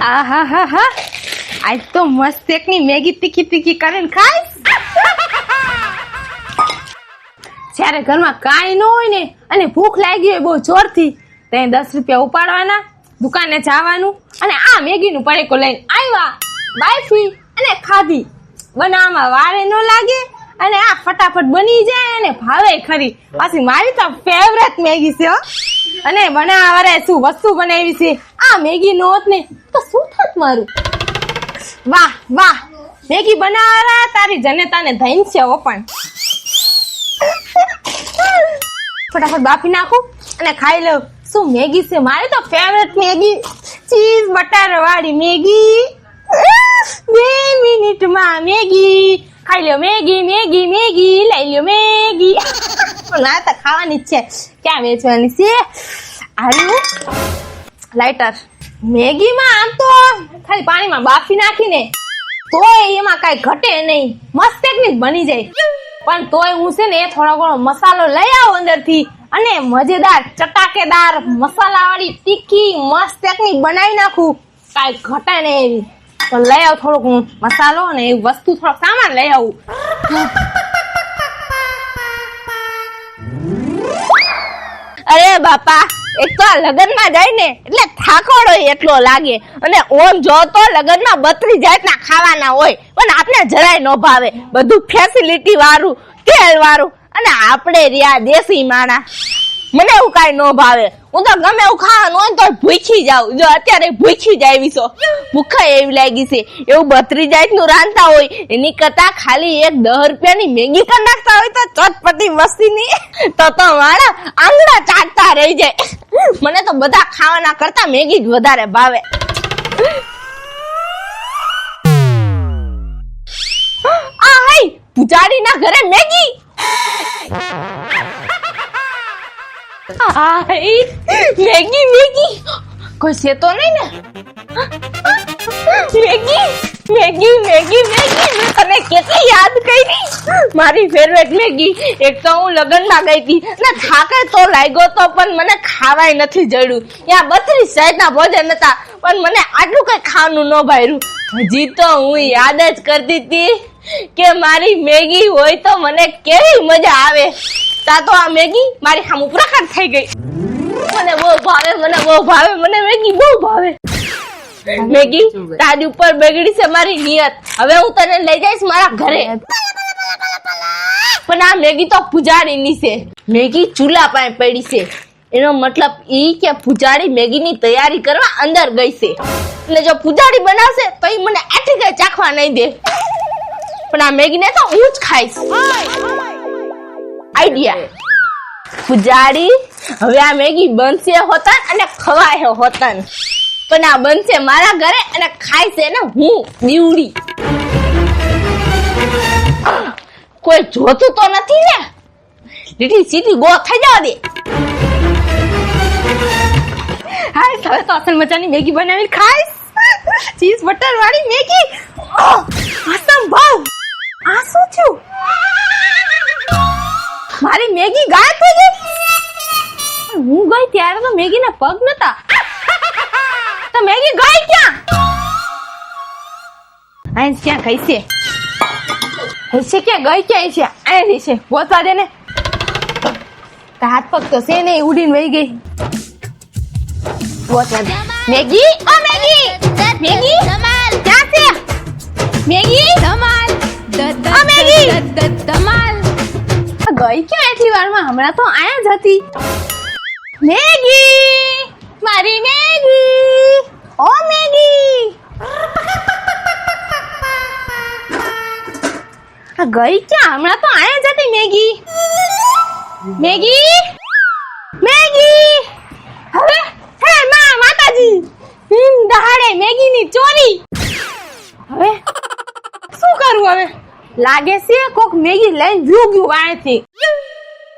આહા હા હા, આજ તો મસ્ત એકની મેગી તીખી તીખી કરીને ખાઈશ. જ્યારે ઘરમાં કાંઈ ન હોય ને અને ભૂખ લાગી હોય બહુ જોરથી, તો 10 રૂપિયા ઉપાડવાના, દુકાને જવાનું અને આ મેગીનું પડીકો લઈને આવ્યા, બાફી અને ખાધી. બનાવવામાં વારે ન લાગે અને આ ફટાફટ બની જાય અને ભાવે ખરી. પાછી મારી તો ફેવરેટ મેગી છે. અને બનાવવા વાળાએ શું વસ્તુ બનાવી છે, આ મેગી નો હોત ને તો શું થાત મારું. વાહ વાહ, મેગી બનાવવા તારી જનતાને ધૈન છે. ઓ પણ ફટાફટ બાફી નાખું અને ખાઈ લઉં. શું મેગી છે મારી તો ફેવરેટ મેગી, ચીઝ બટર વાળી મેગી. 2 મિનિટમાં મેગી ખાઈ લ્યો. મેગી મેગી મેગી લઈ લ્યો મેગી. ના તો ખાવાની જ છે, ક્યાં વેચવાની છે. આનું લાઈટર મેગીમાં આમ તો ખાલી પાણીમાં બાફી નાખીને તોય એમાં કઈ ઘટે નહીં, મસ્ત એકની બની જાય. પણ તોય હું છે ને થોડો ઘણો મસાલો લઈ આવું અંદરથી અને મજેદાર ચટાકેદાર મસાલા વાળી તીખી મસ્ત એકની બનાવી નાખું, કઈ ઘટે નહીં એવી. તો લઈ આવું થોડોક હું મસાલો અને એવી વસ્તુ, થોડોક સામાન લઈ આવું. અરે બાપા, એક તો લગનમાં જાય ને એટલે થાકોડો એટલો લાગે અને ઓમ જો તો લગનમાં 32 જાતના ખાવાના હોય પણ આપણે જરાય ન ભાવે. બધું ફેસિલિટી વાળું, તેલ વાળું અને આપણે રહ્યા દેશી માણા. મને એવું કાંઈ ન ભાવે. હું તો ગમે એવું ખાવાનું હોય તો ભૂખી જાઉં. જો અત્યારે ભૂખી જ આવી છો, ભૂખા એવી લાગી છે. એવું 32 જાતનું રાંધતા હોય એની કરતા ખાલી એક 10 રૂપિયાની મેગી કરી નાખતા હોય તો ચટપટી મસ્તીની તો મારા આંગળા ચાટતા રહી જાય. મને તો બધા ખાવાના કરતા મેગી જ વધારે ભાવે. આ હાય, પૂજારીના ઘરે મેગી. મેગી મેગી કોઈ છે તો નહીં ને. મેગી મેગી મેગી મેગી તને કેટલી યાદ કરી મારી ફેવરેટ મેગી. એક તો હું લગ્નમાં ગઈ હતી ને થાકે તો લાગ્યો તો પણ મને ખાવાય નથી જડ્યું. ત્યાં 32 જાતના ભોજન હતા પણ મને આટલું કઈ ખાવાનું ન ભાર્યું. હજી તો હું યાદ જ કરતી હતી કે મારી મેગી હોય તો મને કેવી મજા આવે. તા તો આ મેગી મારી સામે પ્રકટ થઈ ગઈ. મને બહુ ભાવે, મને બહુ ભાવે, મને મેગી બહુ ભાવે. મેગી તારી ઉપર બગડી છે મારી નિયત. હવે હું તને લઈ જઈશ મારા ઘરે. પણ આ મેગી તો પૂજારીની છે. મેગી ચૂલા પાસે પડી છે. એનો મતલબ ઈ કે પૂજારી મેગીની તૈયારી કરવા અંદર ગઈ છે અને જો પૂજારી બનાવશે તો ઈ મને આટલી કઈ ચાખવા નહીં દે. પણ આ મેગીને તો હું જ ખાઈશ. આઈડિયા. પૂજારી, હવે આ મેગી બનશે હોતન અને ખવાય હોતન, પણ આ બનશે મારા ઘરે અને ખાય છે ને હું દીવડી. કોઈ જોતું તો નથી ને. લીટી સીધી ગો થઈ જવા દે. હાય, હવે તો અસલ મજાની મેગી બનાવી ખાઈશ. ચીઝ બટર વાળી મેગી. આસમ ભાવ. આ શું થયું? મારી મેગી ગાયબ થઈ ગઈ. હું ગઈ ત્યારે તો મેગી ના પગ નતા. તો મેગી ગઈ ક્યાં? આઈ ક્યાં ગઈ છે? હશે ક્યાં ગઈ ક્યાં છે? આઈ છે, ગોતવા દે ને. હાથ પગ તો છે ને ઉડીને વહી ગઈ. ગોતવા દે. મેગી, ઓ મેગી, મેગી ક્યાં છે? મેગી, ધમાલ, ઓ મેગી, ધમાલ. ગઈ ક્યાં એટલી વારમાં? હમણાં તો આયા જ હતી. મેગી, મારી મેગી, ઓ મેગી. ગઈ ક્યાં? હમણાં તો આયા જ હતી મેગી. Maggi, Maggi. હવે હે માતાજી, દહાડે મેગીની ચોરી. હવે શું કરું? હવે લાગે છે કોક મેગી લઈને ગયું વાણથી.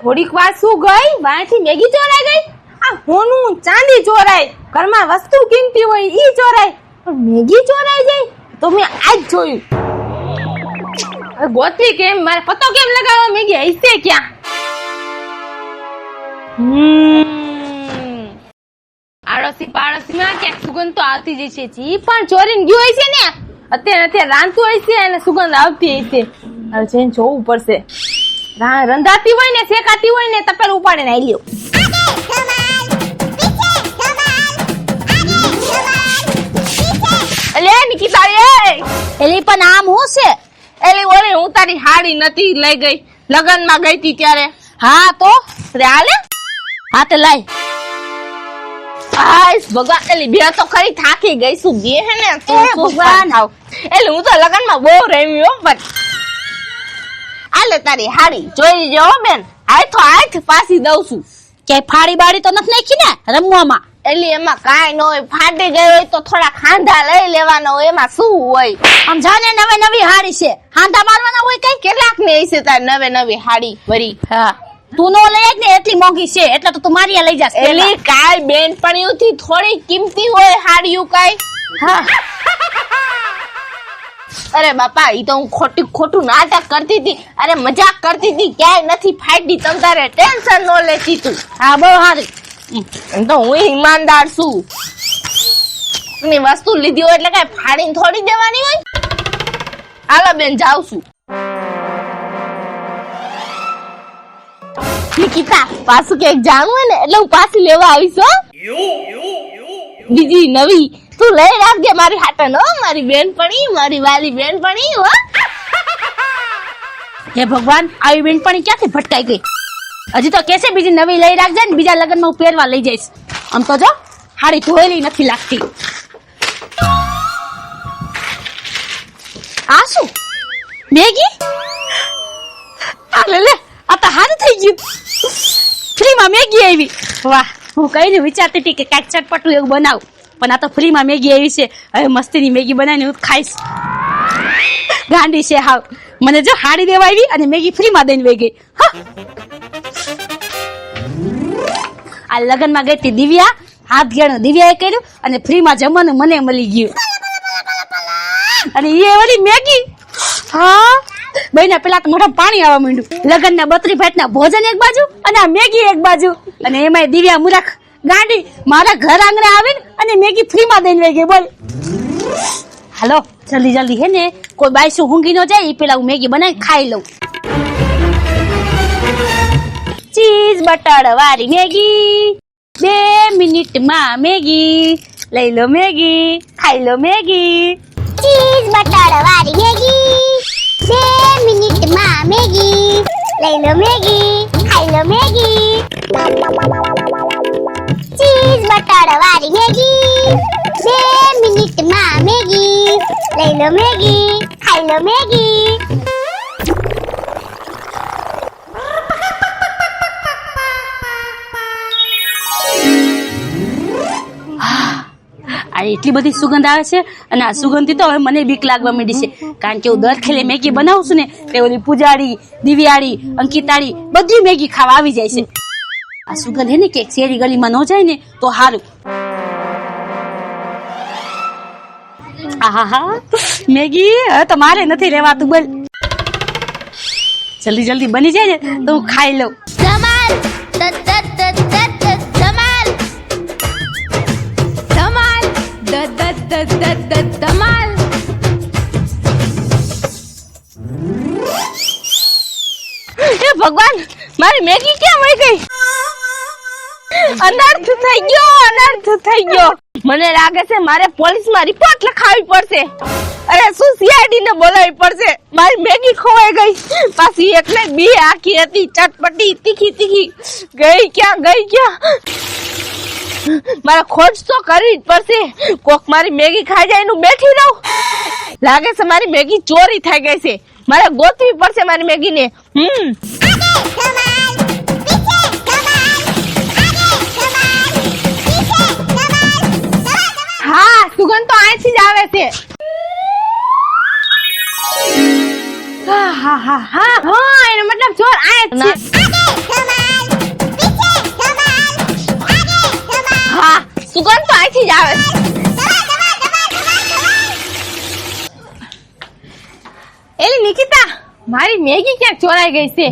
થોડીક વાર શું ગઈ, વાણથી મેગી ચોરાઈ ગઈ. આ હોનું ચાંદી ચોરાય, ઘરમાં વસ્તુ કિંમતી હોય ઈ ચોરાય, પણ મેગી ચોરાઈ જાય તો મેં આજ જોયું. હવે ગોતવી કેમ? મારે પતો કેમ લગાવવા? મેગી હશે ક્યાં? આડોશી પાડોશી માં ક્યાં સુગંધ તો આવતી જ છે જી, પણ ચોરીને ગયો હોય છે ને અત્યારે રાંધતું હોય છે અને સુગંધ આવતી હોય છે. હવે જઈને જોવું પડશે. રંધાતી હોય ને શેકાતી હોય ને તપેલ ઉપાડે ને આઈ લ્યો. અલે નિકિતા એલી પણ આમ હું છે? એલી ઓલી હું તારી હાડી નથી લઈ ગઈ લગનમાં ગઈ તી ત્યારે. હા તો હાલે હા તે લાય. આઈસ ભગવાન એલી બે તો ખરી થાકી ગઈ શું બે હે ને તું ભગવાન આવ. એલી હું તો લગનમાં બહુ રમી હો પણ આલે તારી હાડી જોઈ જો બેન. હાથ પાછી દઉં છું. કે ફાડી બાડી તો નથી નાખી ને રમવામાં? એલી એમાં કાંઈ ન હોય, ફાટી ગઈ હોય તો થોડા ખાંધા લઈ લેવાનો હોય, એમાં શું હોય? આમ જાને નવી નવી હાડી છે, હાંધા મારવાના હોય કઈ? કેટલાક ને હશે તાર નવે નવી હાડી વરી. હા તું નો લઈ જ ને એટલી મોંઘી છે એટલે તો તું મારી લઈ જાસ. એલી કાંઈ બેનપણીઓ થી થોડી કિંમતી હોય હાડીયું કાંઈ. હા અરે બાપા ઈ તો હું ખોટું નાટક કરતી હતી, અરે મજાક કરતી હતી, ક્યાંય નથી ફાટી. તમ તારે ટેન્શન નો લેતી તું. હા બહુ સારી. એમ તો હું ઈમાનદાર છું. ની વસ્તુ લીધી હોય એટલે કઈ ફાડીને થોડી દેવાની હોય. હાલો બેન જાઉં છું. નિકિતા પાછું ક્યાંક જાણવું હોય ને એટલે હું પાછી લેવા આવીશ હો. બીજી નવી તું લઈ રાખજે મારી હાટન હો, મારી બેનપણી, મારી વાલી બેનપણી હો. હે ભગવાન, આવી બેનપણી ક્યાંથી ભટકાઈ ગઈ? હજી તો કેસે બીજી નવી લઈ રાખજે ને બીજા લગ્નમાં હું પહેરવા લઈ જઈશ. આમ તો જો હાડી ધોયેલી નથી લાગતી. આ શું મેગી? આ લે આ તો હારું થઈ ગયું, ફ્રીમાં મેગી આવી. વાહ, હું કઈ વિચારતી હતી કે કાંઈક ચટપટું એવું બનાવું, પણ આ તો ફ્રીમાં મેગી આવી છે. હવે મસ્તીની મેગી બનાવીને હું ખાઈશ. ગાંડી છે હાવ, મને જો હાડી દેવા આવી અને મેગી ફ્રીમાં દઈને વહી ગઈ. હા આ લગનમાં ગઈ હતી દિવ્યા, હાથ ઘેણું દિવ્યાએ કર્યું અને ફ્રીમાં જમવાનું મને મળી ગયું. અને એ ઓલી મેગી. હા બેના પેલા તો મોઢામાં પાણી આવવા માંડ્યું. લગનના 32 ભાતના ભોજન એક બાજુ અને આ મેગી એક બાજુ, અને એમાં દિવ્યા મૂરખ ગાંડી મારા ઘર આંગણે આવીને અને મેગી ફ્રીમાં દઈને વહી ગઈ. બોલ હાલો જલ્દી હે ને કોઈ બાયસું ઊંઘી ન જાય એ પેલા હું મેગી બનાવી ખાઈ લઉં. ચીઝ બટર વાળી મેગી, 2 મિનિટમાં મેગી. લઈ લો મેગી, ખાઈ લો મેગી. ચીઝ બટર વાળી મેગી, 2 મિનિટમાં મેગી. લઈ લો મેગી, ખાઈ લો મેગી. ચીઝ બટર વાળી મેગી, 2 મિનિટમાં મેગી. લઈ લો મેગી, ખાઈ લો મેગી. આ એટલી બધી સુગંધ આવે છે અને આ સુગંધથી તો હવે મને બીક લાગવા માંડી છે, કારણ કે હું દર ખેલે મેગી બનાવું છું ને તે ઓલી પૂજાડી, દિવ્યાળી, અંકિતાળી બધી મેગી ખાવા આવી જાય છે. આ સુગંધ હે ને કે શેરી ગલીમાં ન જાય ને તો સારું. આહા મેગી હવે તો મારે નથી રહેવાતું. બોલ જલ્દી બની જાય ને તો હું ખાઈ લઉં. ધમાલ ધમાલ. હે ભગવાન, મારી મેગી ક્યાં વહી ગઈ? અનર્થ થઈ ગયો. મને લાગે છે મારે પોલીસમાં રિપોર્ટ લખાવવી પડશે. અરે શું સીઆઈડી ને બોલાવવી પડશે. મારી મેગી ખોવાઈ ગઈ. પાછી એક ને બે આખી હતી, ચટપટી, તીખી. ગઈ ક્યાં? મારે ખોજ તો કરવી જ પડશે. કોક મારી મેગી ખાઈ જાય એનું બેઠી રહું. લાગે છે મારી મેગી ચોરી થઈ ગઈ છે. મારે ગોતવી પડશે મારી મેગી ને. હા સુગંધ તો અહીંથી જ આવે છે. હા એનો મતલબ ચોર આય છે. હા સુગંધ તો અહીંથી જ આવે છે. એલી નિકિતા, મારી મેગી ક્યાંક ચોરાઈ ગઈ છે,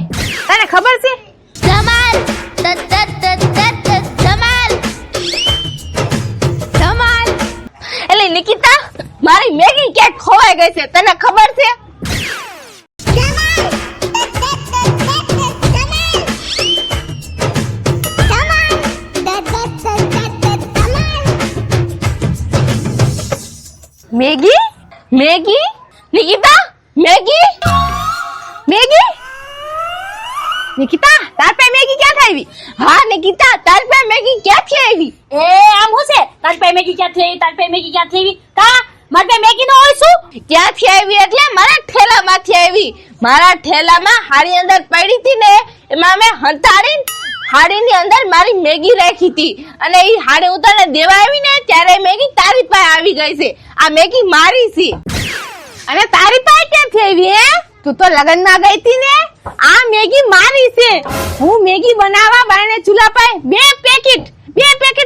તને ખબર છે? ધમાલ ધમાલ. ચોરાઈ ગઈ છે, તને ખબર છે? Maggi Maggi Nikita Maggi Maggi Nikita તાર પાસે મેગી ક્યાંથી આવી? હા નિકિતા તાર પાસે મેગી ક્યાંથી આવી? એ આમ હું છે તારી પાસે મેગી ક્યાંથી આવી? તારી પાસે મેગી ક્યાંથી આવી? કા મારી પાસે મેગી ન હોય શું? ક્યાંથી આવી એટલે મારા ઠેલામાંથી આવી. મારા ઠેલામાં હાડી અંદર પડી હતી ને, એમાં મેં હંતાડીને હાડીની અંદર મારી મેગી રાખી હતી, અને એ હાડી હું તને દેવા આવી ને ત્યારે મેગી તારી પાસે આવી ગઈ છે. આ મેગી મારી છે. અને તારી પાસે ક્યાંથી આવી? હે તું તો લગનમાં ગઈ હતી ને. આ મેગી મારી છે. હું મેગી બનાવવા બારણે ચૂલા પાસે બે પેકેટ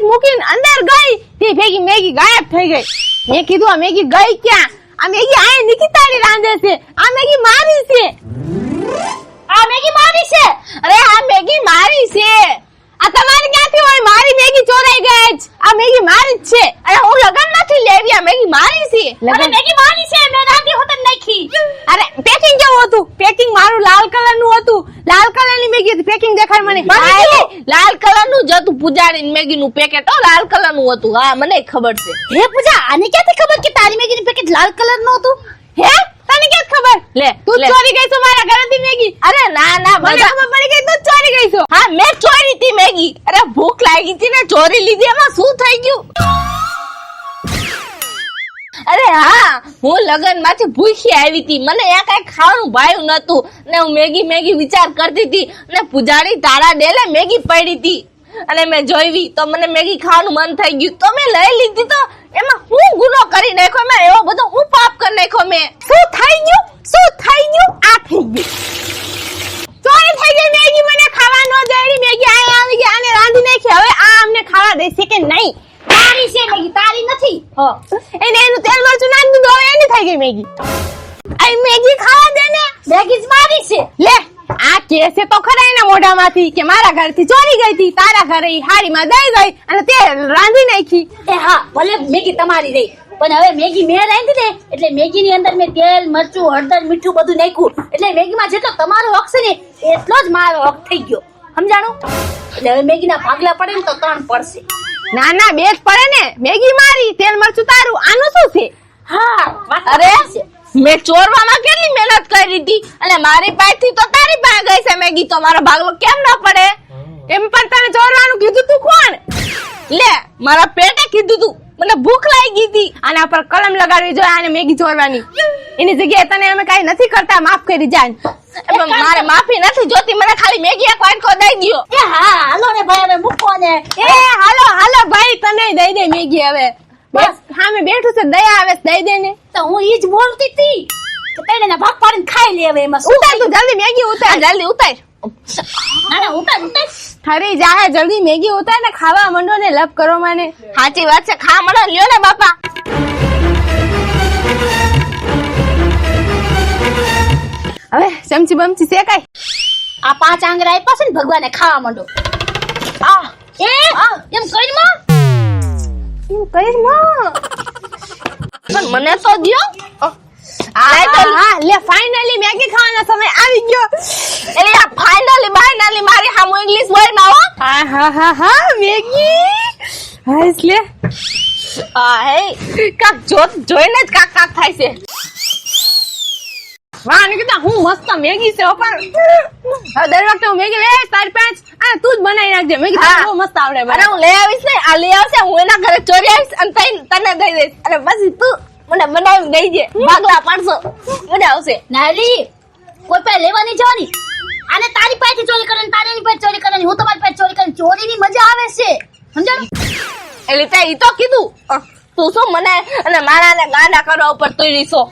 મૂકીને અંદર ગઈ, તે ભેગી મેગી ગાયબ થઈ ગઈ. મેં કીધું આ મેગી ગઈ ક્યાં? આ મેગી આ નિકિતાની રાંધે છે. આ મેગી મારી છે. આ મેગી મારી છે? અરે આ મેગી મારી છે. આ તમારી ક્યાંથી હોય? મારી મેગી ચોરાઈ ગઈ જ. આ મેગી મારી જ છે. અરે હું લગનમાંથી લેવી. આ મેગી મારી છે. અરે મેગી મારી છે, મેં રાંધી હોત નાખી. અરે પેકિંગ કેવું હતું? પેકિંગ મારું લાલ કલરનું હતું. લાલ કલરની મેગી હતી. પેકિંગ દેખાડ મને. લાલ કલરનું જ હતું. પૂજારી મેગીનું પેકેટ લાલ કલરનું હતું. હા મને ખબર છે. હે પૂજા, આને ક્યાંથી ખબર કે તારી મેગીનું પેકેટ લાલ કલરનું હતું? હે તને ક્યાં ખબર? લે તું ચોરી ગઈ છો મારા ઘરેથી મેગી? અરે ના ના, મને ખબર પડી ગઈ તું ચોરી ગઈ છો. હા મેં ચોરી હતી મેગી. અરે ભૂખ લાગી હતી ને ચોરી લીધી. એમાં શું થઈ ગયું? અરે હા, હું લગનમાંથી ભૂખી આવી હતી. મને ત્યાં કઈ ખાવાનું ભાવ્યું નતું ને હું મેગી વિચાર કરતી હતી, ને પૂજારી તારા ડેલે મેગી પડી હતી અને મેં જોઈવી તો મને મેગી ખાવાનું મન થઈ ગયું તો મેં લઈ લીધી. તો એમાં હું ગુનો કરી નાખ્યો? મેં એવો બધો હું પાપ કરી નાખ્યો? મેં શું થઈ ગયું? આ થઈ ગયું. ચોરી થઈ ગઈ મેગી. મને ખાવા ન દેડી મેગી. આ આવી ગઈ, આને રાંધી નાખી. હવે આ અમને ખાવા દેશે કે નહીં? તારી છે મેગી, તારી નથી. એને એનું તેલ મરચું નાખી દીધું. હવે એની થઈ ગઈ મેગી. આ મેગી ખાવા દે ને. મેગી જ મારી છે. લે આ કેસે તો ખરા એના મોઢામાંથી કે મારા ઘરથી ચોરી ગઈ હતી, તારા ઘરે હાડીમાં દઈ ગઈ અને તે રાંધી નાખી. એ હા, ભલે મેગી તમારી રહી, પણ હવે મેગી મેં રાંધી ને એટલે મેગી ની અંદર મેં તેલ મરચું હળદર મીઠું બધું નાખ્યું, એટલે મેગીમાં જેટલો તમારો હક છે ને એટલો જ મારો હક થઈ ગયો. સમજાણું? એટલે હવે મેગીના ભાગલા પડે ને તો 3 પડશે. ના ના, 2 જ પડે ને. મેગી મારી, તેલ મરચું તારું. આનું શું છે? હા અરે મેં ચોરવામાં કેટલી મહેનત કરી હતી અને મારી પાસેથી તો તારી પાસે ગઈ છે મેગી. તો મારો ભાગલો કેમ ન પડે? એમ પણ તને ચોરવાનું કીધું તું કોણ? લે મારા પેટે કીધું તું. મને ભૂખ લાગી હતી. આના પર કલમ લગાડવી જોઈએ, આને મેગી ચોરવાની. એની જગ્યાએ તને અમે કઈ નથી કરતા, માફ કરી જાય. મારે માફી નથી જોતી. મને ખાલી મેગી એક વાટકો દઈ દ્યો. એ હા, હાલો ને ભાઈ, હવે મૂકો ને. એ હાલો ભાઈ, તને દઈ દે મેગી. હવે બસ સામે બેઠું છે, દયા આવે દઈ દે ને. તો હું ઈ જ બોલતી હતી કે તને ભાગ પાડીને ખાઈ લે. હવે એમાં ઉતાર તું જલ્દી મેગી ઉતાર. જલ્દી ઉતાર. ના ઉતાર. ખરી જાહે, જલ્દી મેગી ઉતાર ને ખાવા માંડો ને. લપ કરો મને. સાચી વાત છે, ખા માંડો. લ્યો ને બાપા. હવે ચમચી બમચી શેકાય. આ 5 આંગળા આપ્યા છે ને ભગવાને, ખાવા માંડો. એમ કઈ માં પણ મને તો દ્યો. હા લે, ફાઇનલી મેગી ખાવાનો સમય આવી ગયો. એટલે આ ફાઇનલી મારી હામુ ઇંગ્લિશ વર્ડ માં હો. હા મેગી. હા એટલે હા હે કાક જોઈને જ કાક થાય છે. વાહ નિકિતા, હું મસ્ત મેગી છે. પણ હવે દર વખતે હું મેગી લઈ તારી પાંચ આ તું જ બનાવી નાખજે. મેગી બહુ મસ્ત આવડે. અરે હું લઈ આવીશ ને, આ લઈ આવશે, હું એના ઘરે ચોરી આવીશ અને તને દઈ દઈશ. અને પછી તું મને બનાવી દઈજે. ભાગલા પાડશો, મજા આવશે. નાલી કોઈ પાસે લેવા નહીં જવાની. આને તારી પાસેથી ચોરી કરવાની, તારે એની પાસે ચોરી કરવાની, હું તમારી પાસે ચોરી કરવાની. ચોરીની મજા આવે છે, સમજાણું? એટલે તે ઈ તો કીધું. તું શું મને અને મારાને ગાંડા કરવા ઉપર તોડી છો?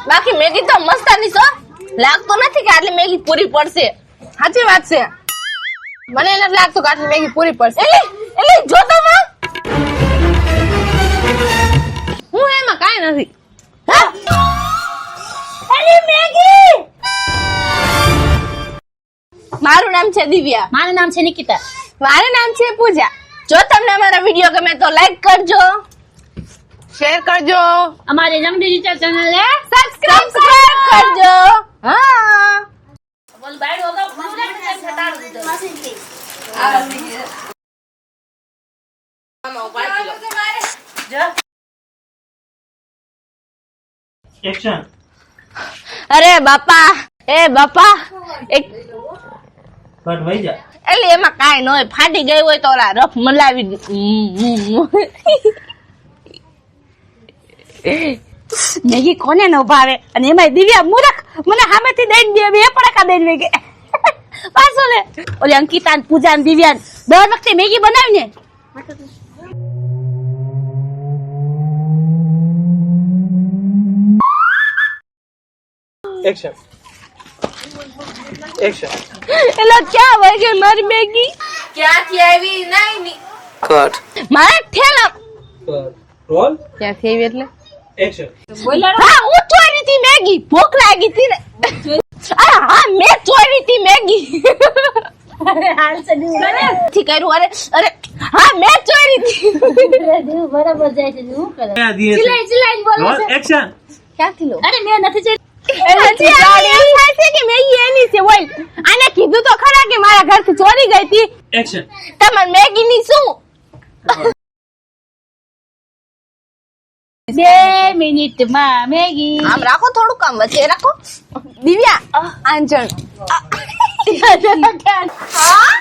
બાકી મેગી તો મસ્ત ની છો. લાગતો નથી કે આટલી મેગી પૂરી પડશે. સાચી વાત છે. મને નથી લાગતું કે આટલી મેગી પૂરી પડશે. એટલે જો તો હું એમાં કાંઈ નથી. મેગી. મારું નામ છે દિવ્યા. મારું નામ છે નિકિતા. મારું નામ છે પૂજા. જો તમને અમારા વિડીયો ગમે તો લાઈક કરજો, શેર કરજો, અમારી રંગ ડિજિટલ ચેનલ ને સબસ્ક્રાઇબ કરજો. હા બોલ બાયડો તો ફટાડો દીધો. એક્શન. અરે બાપા, એ બાપા, એક કટ વઈ જા. એટલે એમાં કાંઈ ન હોય, ફાટી ગઈ હોય તો ઓલા રફ મલાવી મેગી કોને ન ભાવે અને એમાં દિવ્યા મૂરખ મને સામેથી દઈને બે પડાકા દઈને મેગી પાછો લે. ઓલી અંકિતા ને પૂજા ને દિવ્યા ને દર વખતે મેગી બનાવીને એક્શન. એક્શન. એટલે ક્યાં વહી ગઈ મારી મેગી? ક્યાંથી આવી? નહીં કટ. મારા ઠેલા રોલ. ક્યાંથી આવી એટલે એક્શન. હા હું ચોરી હતી મેગી, ભૂખ લાગી હતી ને. અરે હા મેં ચોરી હતી મેગી. થી કર્યું. અરે અરે હા મેં ચોરી હતી. બરાબર જાય છે શું કરે ચિલ્લાઈ બોલે છે. એક્શન. ક્યાંથી લો? અરે મેં નથી જોઈ. હજી આને એમ થાય છે કે મેગી એની છે. ઓય આને કીધું તો ખરા કે મારા ઘરથી ચોરી ગઈ હતી. એક્શન. તમાર મેગી ની શું? 2 મિનિટમાં મેગી. આમ રાખો, થોડું કામ વચ્ચે રાખો. દિવ્યા આંચણ. હા